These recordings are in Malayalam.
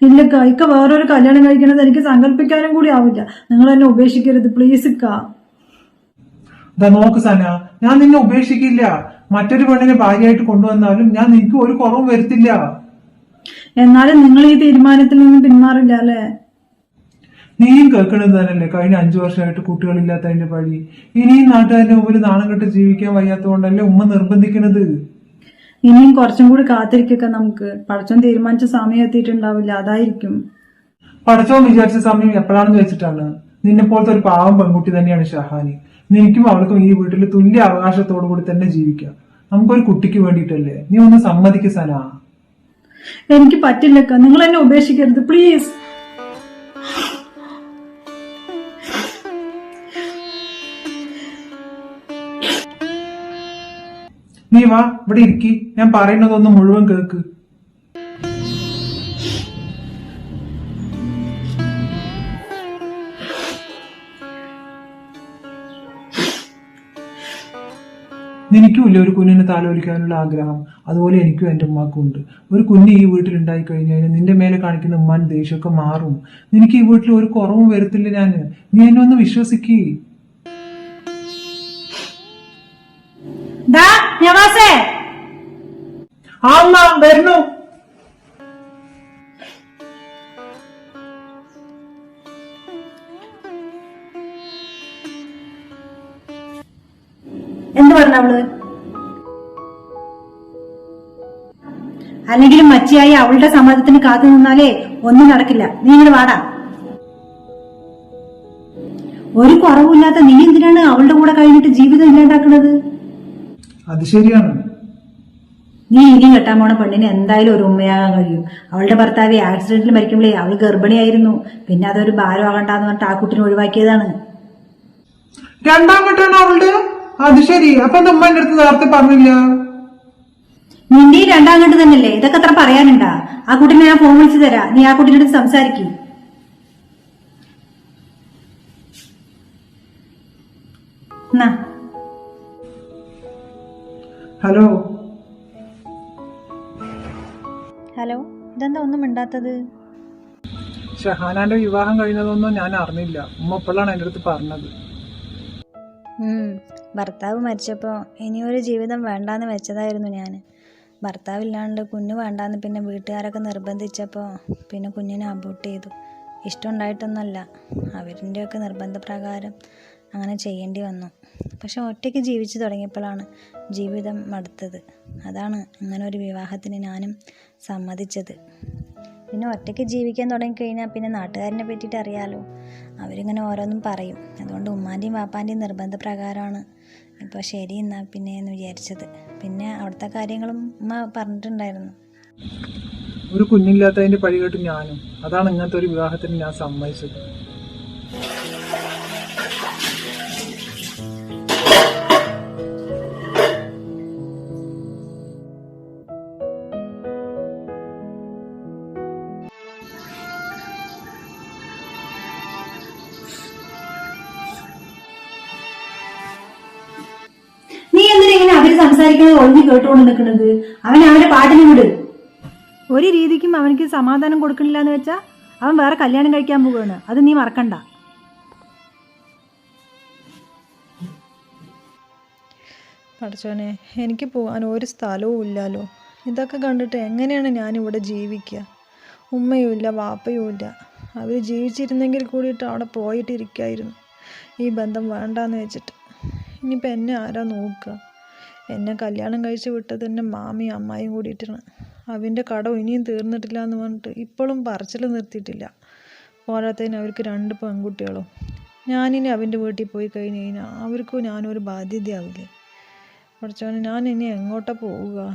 ഇല്ലക്ക, ഇക്ക വേറൊരു കല്യാണം കഴിക്കണത് എനിക്ക് സങ്കല്പിക്കാനും കൂടി ആവില്ല. നിങ്ങൾ എന്നെ ഉപേക്ഷിക്കരുത് പ്ലീസ് ഇക്ക. നോക്ക് സന, ഞാൻ നിന്നെ ഉപേക്ഷിക്കില്ല. മറ്റൊരു പെണ്ണിനെ ഭാര്യയായിട്ട് കൊണ്ടുവന്നാലും ഞാൻ നിനക്ക് ഒരു കുറവും വരുത്തില്ല. എന്നാലും നിങ്ങൾ ഈ തീരുമാനത്തിൽ നിന്ന് പിന്മാറില്ല അല്ലേ? നീയും കേൾക്കണത് തന്നെയല്ലേ കഴിഞ്ഞ 5 വർഷമായിട്ട് കുട്ടികളില്ലാത്തതിന്റെ പഴി. ഇനിയും നാട്ടുകാരുടെ മുമ്പിൽ നാണം കെട്ട് ജീവിക്കാൻ വയ്യാത്തതുകൊണ്ടല്ലേ ഉമ്മ നിർബന്ധിക്കണത്. ഇനിയും കുറച്ചും കൂടി കാത്തിരിക്കുക. നമുക്ക് പടച്ചോൻ തീരുമാനിച്ച സമയം എത്തിയിട്ടുണ്ടാവില്ല, അതായിരിക്കും. പടച്ചോൻ വിചാരിച്ച സമയം എപ്പോഴാണെന്ന് വെച്ചിട്ടാണ്. നിന്നെ പോലത്തെ ഒരു പാവം പെൺകുട്ടി തന്നെയാണ് ഷഹാനി. നിനക്കും അവൾക്കും ഈ വീട്ടിൽ തുല്യ അവകാശത്തോടു കൂടി തന്നെ ജീവിക്കാം. നമുക്കൊരു കുട്ടിക്ക് വേണ്ടിയിട്ടല്ലേ. നീ ഒന്ന് സമ്മതിക്ക് സന. എനിക്ക് പറ്റില്ലക്ക, നിങ്ങൾ എന്നെ ഉപേക്ഷിക്കരുത് പ്ലീസ്. നീ വാ, ഇവിടെ ഇരിക്കി. ഞാൻ പറയുന്നതൊന്ന് മുഴുവൻ കേക്ക്. നിനക്കുമില്ല ഒരു കുഞ്ഞിനെ താലോലിക്കാനുള്ള ആഗ്രഹം. അതുപോലെ എനിക്കും എന്റെ ഉമ്മാക്കും ഉണ്ട്. ഒരു കുഞ്ഞ് ഈ വീട്ടിൽ ഉണ്ടായി കഴിഞ്ഞാൽ നിന്റെ മേലെ കാണിക്കുന്ന ഉമ്മാൻ ദേഷ്യമൊക്കെ മാറും. നിനക്ക് ഈ വീട്ടിൽ ഒരു കുറവും വരത്തില്ല. നീ എന്നെ ഒന്ന് വിശ്വസിക്കേ. വരുന്നു. എന്ത് പറഞ്ഞവള്? അല്ലെങ്കിലും മച്ചിയായി അവളുടെ സമ്മതത്തിന് കാത്തു നിന്നാലേ ഒന്നും നടക്കില്ല. നീ ഇങ്ങനെ വാടാ. ഒരു കുറവില്ലാത്ത നീ എന്തിനാണ് അവളുടെ കൂടെ കഴിഞ്ഞിട്ട് ജീവിതം ഇല്ലാണ്ടാക്കുന്നത്? അത് ശരിയാണ്. നീ ഇനി കെട്ടാൻ പോണ പെണ്ണിന് എന്തായാലും ഒരു ഉമ്മയാകാൻ കഴിയും. അവളുടെ ഭർത്താവ് ആക്സിഡന്റിൽ മരിക്കുമ്പോഴേ അവള് ഗർഭിണിയായിരുന്നു. പിന്നെ അതൊരു ഭാരമാകണ്ടെന്ന് പറഞ്ഞിട്ട് ആ കുട്ടിനെ ഒഴിവാക്കിയതാണ്. രണ്ടാം കെട്ടാണോ അവളുടെ? അത് ശരി. അപ്പൊ ഉമ്മ എന്റെ അടുത്ത് നേരത്തെ പറഞ്ഞില്ല. നിന്റെ രണ്ടാം കെട്ട് തന്നെയല്ലേ? ഇതൊക്കെ അത്ര പറയാനുണ്ടാ? ആ കുട്ടിനെ ഞാൻ ഫോൺ വിളിച്ചു തരാം, നീ ആ കുട്ടിയുടെ അടുത്ത് സംസാരിക്കും. ഹലോ. ഹലോ, ഇതെന്താ ഒന്നും മിണ്ടാത്തത്? ഷഹാനാന്റെ വിവാഹം കഴിഞ്ഞതൊന്നും ഞാൻ അറിഞ്ഞില്ല. ഉമ്മ ഇപ്പോഴാണ് എന്റെ അടുത്ത് പറഞ്ഞത്. ഭർത്താവ് മരിച്ചപ്പോൾ ഇനിയൊരു ജീവിതം വേണ്ടാന്ന് വെച്ചതായിരുന്നു ഞാൻ. ഭർത്താവില്ലാണ്ട് കുഞ്ഞ് വേണ്ടാന്ന് പിന്നെ വീട്ടുകാരൊക്കെ നിർബന്ധിച്ചപ്പോൾ പിന്നെ കുഞ്ഞിനെ അബോർട്ട് ചെയ്തു. ഇഷ്ടമുണ്ടായിട്ടൊന്നുമല്ല, അവരിൻ്റെയൊക്കെ നിർബന്ധപ്രകാരം അങ്ങനെ ചെയ്യേണ്ടി വന്നു. പക്ഷെ ഒറ്റയ്ക്ക് ജീവിച്ചു തുടങ്ങിയപ്പോഴാണ് ജീവിതം മടുത്തത്. അതാണ് അങ്ങനെ ഒരു വിവാഹത്തിന് ഞാനും സമ്മതിച്ചത്. പിന്നെ ഒറ്റയ്ക്ക് ജീവിക്കാൻ തുടങ്ങിക്കഴിഞ്ഞാൽ പിന്നെ നാട്ടുകാരനെ പറ്റിയിട്ട് അറിയാലോ, അവരിങ്ങനെ ഓരോന്നും പറയും. അതുകൊണ്ട് ഉമ്മാൻ്റെയും വാപ്പാൻ്റെയും നിർബന്ധപ്രകാരമാണ് ഇപ്പോൾ ശരി എന്നാ പിന്നെ എന്ന് വിചാരിച്ചത്. പിന്നെ അവിടുത്തെ കാര്യങ്ങളും ഉമ്മ പറഞ്ഞിട്ടുണ്ടായിരുന്നു. ഒരു കുഞ്ഞില്ലാത്തതിന്റെ പഴി കേട്ട് ഞാനും. അതാണ് ഇങ്ങനത്തെ ഒരു വിവാഹത്തിന് ഞാൻ സമ്മതിച്ചത്. നീ എന്തിനാ ഇങ്ങനെ അവര് സംസാരിക്കുന്നത് ഒളിഞ്ഞു കേട്ടുകൊണ്ട് നിൽക്കുന്നത്? അവൻ അവന്റെ പാട്ടിന് വിട്. ഒരു രീതിക്കും അവനക്ക് സമാധാനം കൊടുക്കണില്ല എന്ന് വെച്ചാ അവൻ വേറെ കല്യാണം കഴിക്കാൻ പോവുകയാണ്. അത് നീ മറക്കണ്ട. പടച്ചോനെ, എനിക്ക് പോകാൻ ഒരു സ്ഥലവും ഇല്ലല്ലോ. ഇതൊക്കെ കണ്ടിട്ട് എങ്ങനെയാണ് ഞാനിവിടെ ജീവിക്കുക? ഉമ്മയും ഇല്ല, വാപ്പയും ഇല്ല. അവർ ജീവിച്ചിരുന്നെങ്കിൽ കൂടിയിട്ട് അവിടെ പോയിട്ടിരിക്കായിരുന്നു, ഈ ബന്ധം വേണ്ടാന്ന് വെച്ചിട്ട്. ഇനിയിപ്പോൾ എന്നെ ആരാ നോക്കുക? എന്നെ കല്യാണം കഴിച്ച് വിട്ടത് എൻ്റെ മാമിയും അമ്മായും കൂടിയിട്ടാണ്. അവൻ്റെ കടം ഇനിയും തീർന്നിട്ടില്ല എന്ന് പറഞ്ഞിട്ട് ഇപ്പോഴും പറച്ചിൽ നിർത്തിയിട്ടില്ല. പോരാത്തതിന് അവർക്ക് 2 പെൺകുട്ടികളും. ഞാനിനി അവൻ്റെ വീട്ടിൽ പോയി കഴിഞ്ഞ് കഴിഞ്ഞാൽ അവർക്കും ഞാനൊരു ബാധ്യതയാവില്ലേ? പഠിച്ചോനെ, ഞാൻ ഇനി എങ്ങോട്ടാ പോവുക?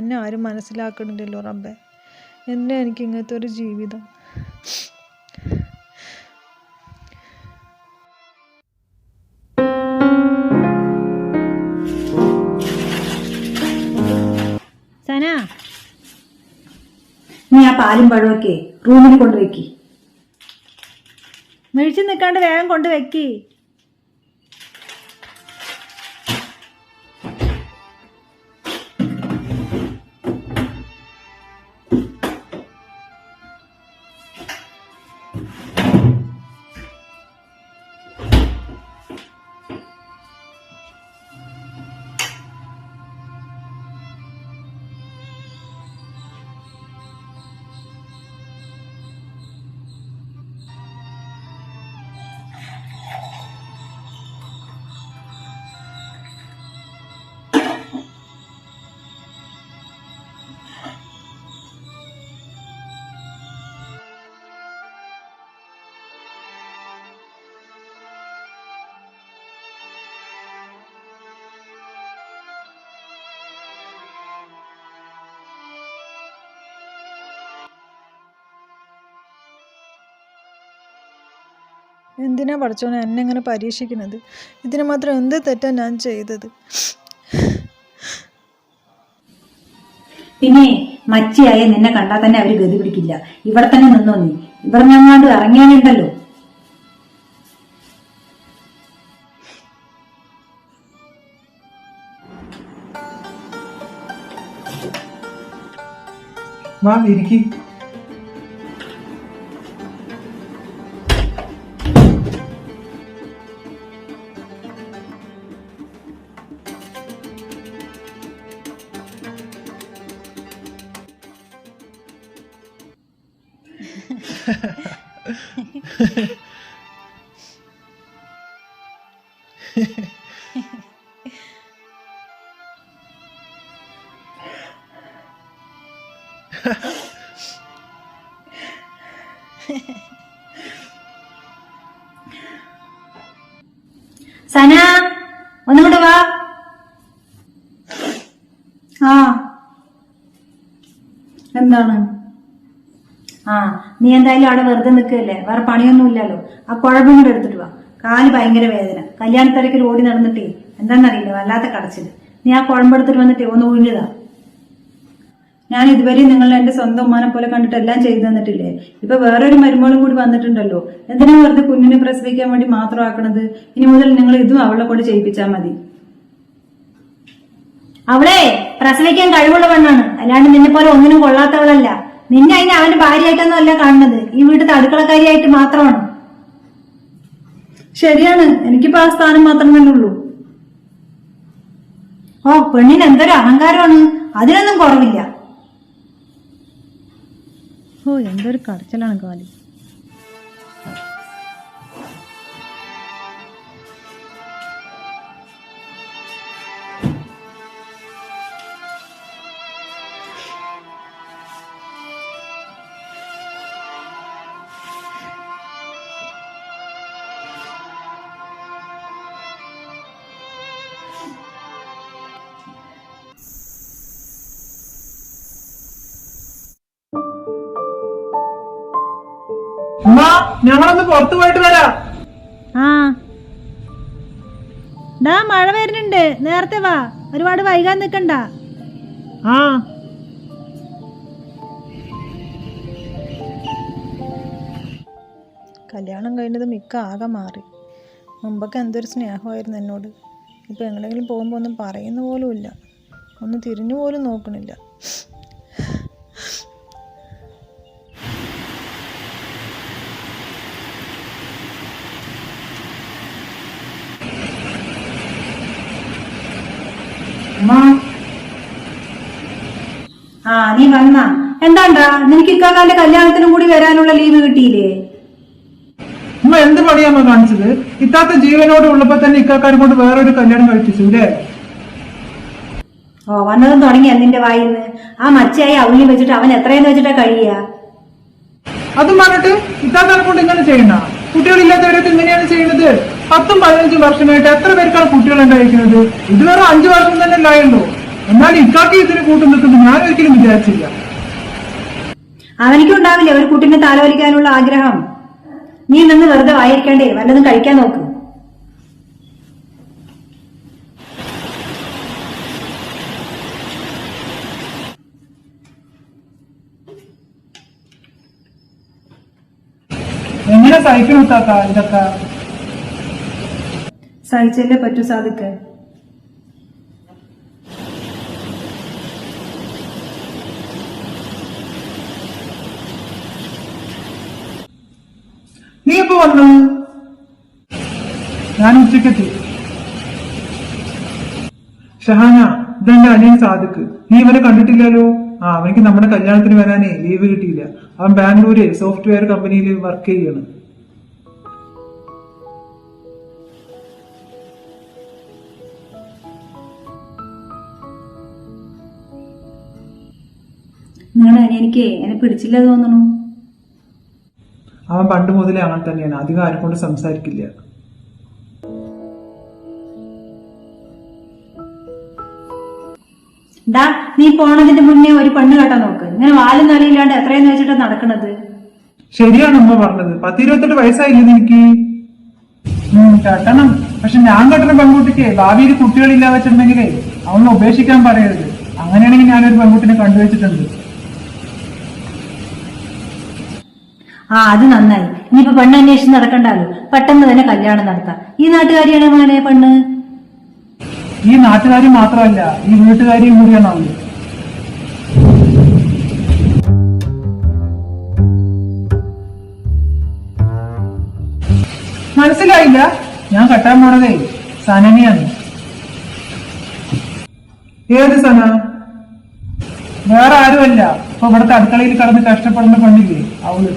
എന്നെ ആരും മനസ്സിലാക്കണില്ലല്ലോ റബ്ബേ. എന്നെ എനിക്ക് ഇങ്ങനത്തെ ഒരു ജീവിതം. സന, നീ ആ പാലും പഴമൊക്കെ റൂമിൽ കൊണ്ടുവെക്കി. മിഴിച്ചു നിൽക്കാണ്ട് വേഗം കൊണ്ടുവെക്കി. എന്തിനാ പഠിച്ചോനെ എന്നെ ഇങ്ങനെ പരീക്ഷിക്കുന്നത്? ഇതിന് മാത്രം എന്ത് തെറ്റാ ഞാൻ ചെയ്തത്? പിന്നെ മച്ചിയായ നിന്നെ കണ്ടാൽ തന്നെ അവര് ഗതി പിടിക്കില്ല. ഇവിടെ തന്നെ നിന്നോ നീ. ഇവിടെ ഞങ്ങാണ്ട് ഇറങ്ങിയാനുണ്ടല്ലോ. വാ ഇരിക്കി. സന, ഒന്നുകൂടെ വാ. ആ എന്താണ്? നീ എന്തായാലും അവിടെ വെറുതെ നിൽക്കുകയല്ലേ, വേറെ പണിയൊന്നുമില്ലല്ലോ. ആ കുഴമ്പും കൂടെ എടുത്തിട്ട് വാ. കാല് ഭയങ്കര വേദന. കല്യാണത്തിരക്കിൽ ഓടി നടന്നിട്ടേ എന്താണെന്നറിയില്ല, വല്ലാത്ത കടച്ചില്. നീ ആ കുഴമ്പെടുത്തിട്ട് വന്നിട്ടേ ഒന്ന് ഒഴിഞ്ഞതാ. ഞാൻ ഇതുവരെ നിങ്ങൾ എന്റെ സ്വന്തം ഉമ്മാനെ പോലെ കണ്ടിട്ട് എല്ലാം ചെയ്തു തന്നിട്ടില്ലേ? ഇപ്പൊ വേറൊരു മരുമോളും കൂടി വന്നിട്ടുണ്ടല്ലോ. എന്തിനാ വെറുതെ കുഞ്ഞിനെ പ്രസവിക്കാൻ വേണ്ടി മാത്രം ആക്കണത്? ഇനി മുതൽ നിങ്ങൾ ഇതും അവളെ കൊണ്ട് ചെയ്യിപ്പിച്ചാൽ മതി. അവളെ പ്രസവിക്കാൻ കഴിവുള്ള പെണ്ണാണ്, അല്ലാണ്ട് നിന്നെ പോലെ ഒന്നിനും കൊള്ളാത്തവളല്ല. നിന്നെ അതിന് അവന്റെ ഭാര്യയായിട്ടൊന്നും അല്ല കാണുന്നത്, ഈ വീട്ടിൽ അടുക്കളക്കാരിയായിട്ട് മാത്രമാണ്. ശരിയാണ്, എനിക്കിപ്പോ ആ സ്ഥാനം മാത്രം തന്നെ ഉള്ളൂ. ഓ, പെണ്ണിന് എന്തൊരു അഹങ്കാരമാണ്, അതിനൊന്നും കുറവില്ല. ഓ, എന്തൊരു കടച്ചലാണ് കാലി. ഉമ്മ, ഞങ്ങളൊന്ന് പുറത്തു പോയിട്ട് വരാം. ഡാ, മഴ വരുന്നുണ്ട്, നേരത്തെ വാ, ഒരുപാട് വൈകാൻ നിക്കണ്ട. കല്യാണം കഴിഞ്ഞത് മിക്ക ആകെ മാറി. മുമ്പൊക്കെ എന്തൊരു സ്നേഹമായിരുന്നു എന്നോട്. ഇപ്പം എങ്ങനെയെങ്കിലും പോകുമ്പോൾ ഒന്നും പറയുന്ന പോലും ഇല്ല, ഒന്ന് തിരിഞ്ഞു പോലും നോക്കണില്ല. നീ വന്നാ എന്താണ്ടാ? നിനക്ക് ഇക്കാക്കാന്റെ കല്യാണത്തിനും കൂടി വരാനുള്ള ലീവ് കിട്ടിയില്ലേ? ഉമ്മ എന്ത് പണിയാമ്മ കാണിച്ചത്? ഇത്താത്ത ജീവനോട് ഉള്ളപ്പോ തന്നെ ഇക്കാക്കാരെ കൊണ്ട് വേറൊരു കല്യാണം കഴിപ്പിച്ചു അല്ലേ? ഓ, വന്നതും തുടങ്ങിയ നിന്റെ വായിന്ന്. ആ മച്ചയായി അവളി വെച്ചിട്ട് അവൻ എത്രയെന്ന് വെച്ചിട്ടാ കഴിയ? അതും പറഞ്ഞിട്ട് ഇത്താത്താനെ കൊണ്ട് ഇങ്ങനെ ചെയ്യണ? കുട്ടികളില്ലാത്തവരൊക്കെ ഇങ്ങനെയാണ് ചെയ്യുന്നത്. 10-15 വർഷമായിട്ട് എത്ര പേർക്കാണ് കുട്ടികൾ ഉണ്ടായിരിക്കുന്നത്? ഇത് വേറെ 5 വർഷം തന്നെ അല്ലായല്ലോ. എന്നാൽ ഇക്കാക്കി ഇതിന് കൂട്ടു നിൽക്കുന്നത് ഞാൻ ഒരിക്കലും വിചാരിച്ചില്ല. അവനിക്കും ഉണ്ടാവില്ലേ ഒരു കുട്ടിനെ താലോലിക്കാനുള്ള ആഗ്രഹം? നീ നിന്ന് വെറുതെ വായിരിക്കണ്ടേ, വല്ലതും കഴിക്കാൻ നോക്ക്. എങ്ങനെ സഹിക്കണം ഇത്താത്ത ഇതൊക്കെ? സഹിച്ചല്ലേ പറ്റൂ സാധിക്ക്. നീ എപ്പോ വന്നു? ഞാൻ ഉച്ചക്കെത്തി. ഷഹാന, ഇതെന്റെ അനിയൻ സാദിക്ക്. നീ ഇവനെ കണ്ടിട്ടില്ലല്ലോ. അവനിക്ക് നമ്മുടെ കല്യാണത്തിന് വരാനേ ലീവ് കിട്ടിയില്ല. അവൻ ബാംഗ്ലൂര് സോഫ്റ്റ്വെയർ കമ്പനിയിൽ വർക്ക് ചെയ്യാണ്. നിങ്ങളുടെ അനിയനിക്ക് എന്നെ പിടിച്ചില്ല തോന്നണു. അവൻ പണ്ട് മുതലേ അങ്ങനെ തന്നെയാണ്, അധികം ആരും കൊണ്ട് സംസാരിക്കില്ല. ഡാ, നീ പോണതിന്റെ മുന്നേ ഒരു പെണ്ണ് കെട്ടാൻ നോക്ക്. ഇങ്ങനെ വാലും നളിയില്ലാണ്ട് എത്രയെന്ന് വെച്ചിട്ടാ നടക്കണത്? ശരിയാണ് ഉമ്മ പറഞ്ഞത്. 10-28 വയസ്സായില്ലേ നിനക്ക്? കെട്ടണം. പക്ഷെ ഞാൻ കെട്ടുന്ന പെൺകുട്ടിക്ക് ഭാവിയിൽ കുട്ടികളില്ലാതെ വെച്ചിട്ടുണ്ടെങ്കിലേ അവനെ ഉപേക്ഷിക്കാൻ പറയരുത്. അങ്ങനെയാണെങ്കിൽ ഞാനൊരു പെൺകുട്ടിനെ കണ്ടുവച്ചിട്ടുണ്ട്. ആ അത് നന്നായി. ഇനിയിപ്പോ പെണ്ണ് അന്വേഷിച്ച് നടക്കണ്ടല്ലോ, പെട്ടെന്ന് തന്നെ കല്യാണം നടത്താം. ഈ നാട്ടുകാരിയാണ് മോനെ പെണ്ണ്. ഈ നാട്ടുകാരി മാത്രമല്ല, ഈ വീട്ടുകാരിയും കൂടിയാണ് അവള്. മനസ്സിലായില്ല? ഞാൻ കെട്ടാൻ പോണതേ സനനെയാണ്. ഏത് സന? വേറെ ആരുമല്ല, ഇപ്പൊ ഇവിടുത്തെ അടുക്കളയിൽ കിടന്ന് കഷ്ടപ്പെടുന്ന പെണ്ണില്ലേ അവള്.